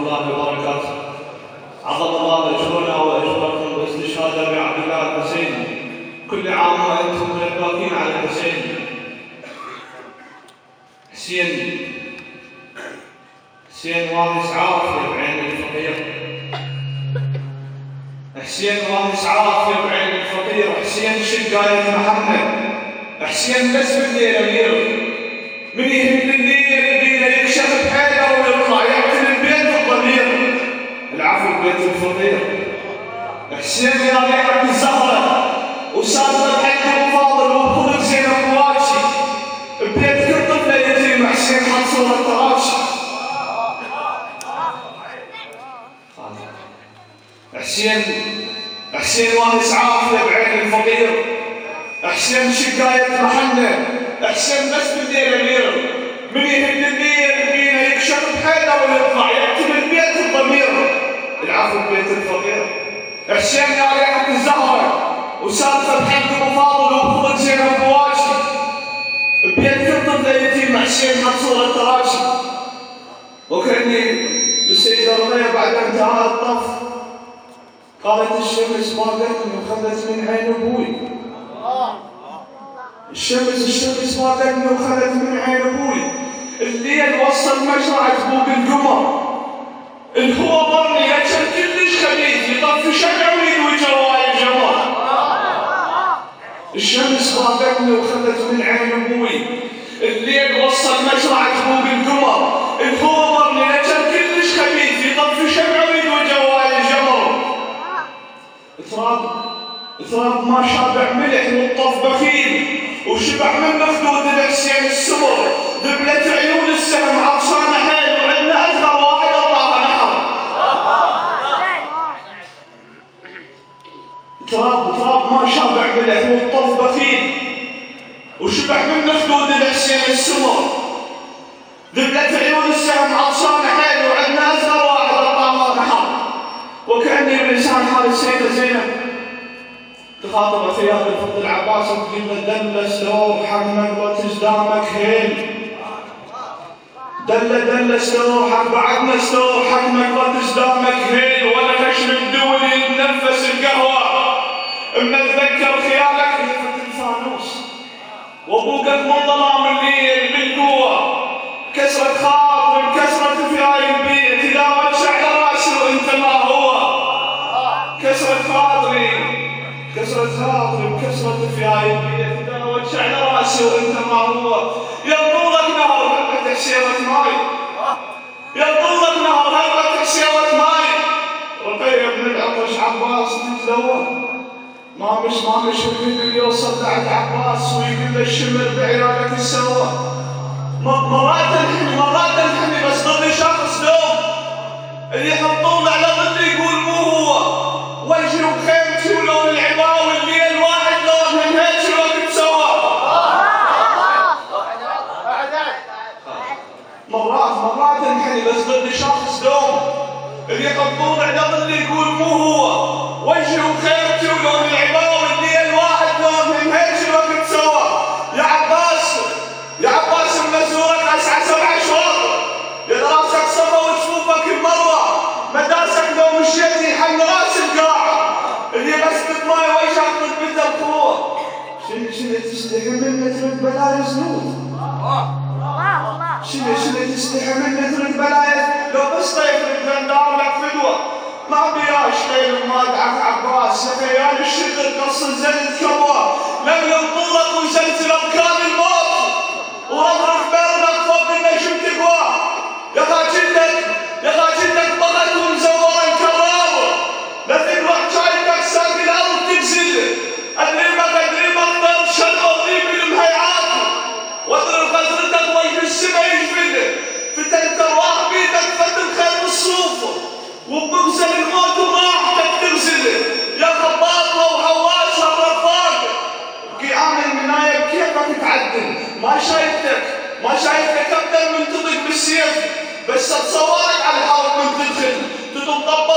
الله وبركاته. عظم الله اجرنا واجركم باستشهاد ابي عبد الله الحسين. كل عام وانتم باقين على الحسين. حسين وارث عافيه بعين الفقير. حسين وارث عافيه بعين الفقير. حسين شقايه محمد. حسين بس بالليل امير. من يهب الليل بينا يكشف بحيله ويطلع يقتل البيت الضمير. العفو ببيت الفقير. حسين يا ريحه الزهره وسالفه حق فاضل وخلق زينب بواشي. ببيت كل طفله يتيم حسين حط صوره تراشي. حسين وارث عافيه بعين الفقير. حسين شقايه محنه. حسين بس بالليل امير. من يهد الليل بينا يكشف بحيله ويطلع يقتل البيت الضمير. العفو ببيت الفقير. حسين يا ريحه الزهره وسالفه بحق ابو فاضل وخلق زينب بواشي. ببيت كل طفله يتيم حسين حط صوره تراشي. وكاني بالسيده رميه بعد ان انتهى الطف قالت الشمس باقتني وخذت من عين ابوي. الشمس باقتني وخذت من عين ابوي. الليل وصل مشرعة بوق القمر. الهوى ضرني اجل كلش خبيث يطفي شمع ويدوي جواي الجمر. الشمس باقتني وخذت من عين ابوي. الليل وصل مشرعة بوق القمر. الهوى ضرني اجل كلش خبيث يطفي شمع ويدوي جواي الجمر. تراب ما شابع ملح والطف بخيل وشبع من مخدود الحسين السمر. ذبلت عيون السهم عطشانه حيل وعندنا اصغر واحد اطلع نحر. تراب ما شابع ملح والطف بخيل وشبع من مخدود الحسين السمر. ذبلت عيون السهم عطشانه حيل وعندنا اصغر واحد اطلع نحر. وكاني بلسان حال السيده زينب تخاطب ثياب الفضل العباس وتقول له دل سلوب حمك وتزدامك هيل. دل سلوب حق بعدنا سلوب حمك وتزدامك هيل. ولا تشرب دولي تنفس القهوه من اتذكر خيالك هيفه الفانوس وابوقك من ظلام الليل بالقوه. كسرة خاطر بكسرة فياي البيت اذا وجع راسي وانت ما هو. كسرة خاطري بكسرة فياي البيت اذا وجع راسي وانت ما هو. ينطلق نهر هلقة حسيرة ماي. ينطلق نهر هلقة حسيرة ماي. رقية من العطش عباس تتلوى. ما مش اللي يوصل بعد عباس ويقول له الشمر بعيالك السوا. مرات الحمي بس ضلي شخص دوم اللي يحطون على ظلي يقول مو هو. وجهي وخيمتي ولون العباوي الليل واحد لون من هيك الوقت سوا. مرات انحني بس ضلي شخص دوم اللي يحطون على ظلي يقول مو هو. وجهي وخيمتي ولون العباوي الليل واحد لون من هيك الوقت سوا. يا عباس المزورك اسعى 7 شهور. يا راسك صفا وجفوفك المروه. مداسك لو مشيت يحن راس القاع. اللي بس ماي وجهك مثل القوه. شنو تستحي منه ترد بلايا زنود. شنو تستحي منه ترد بلايا لو بس طيف الجندار لك فدوه. ما بياش ليل وما دعك عباس يا خيال الشغل قص زلت كبوه. لم ينطلق وزلزل اركان الموت ورفرف بردك فوق النجم تقوى. يا خاجلتك بغت ومزورا كرامه. لا تقرح جايتك ساقي الارض تنزل. ادريمك ضرب شنو طيب المهيعات. واضرب غزرتك وجه السما يجفله. فتنت ارواح بيدك فتن خير الصوف وبمغزل الموت وراحتك تغزله. يا خباطه وحواس الرفاق بقيعان المنايه بكيفك تعدل. ما شايفتك ابدا من تضيق بالسيف بس اتصورك على الحرب من تدخل تطبطب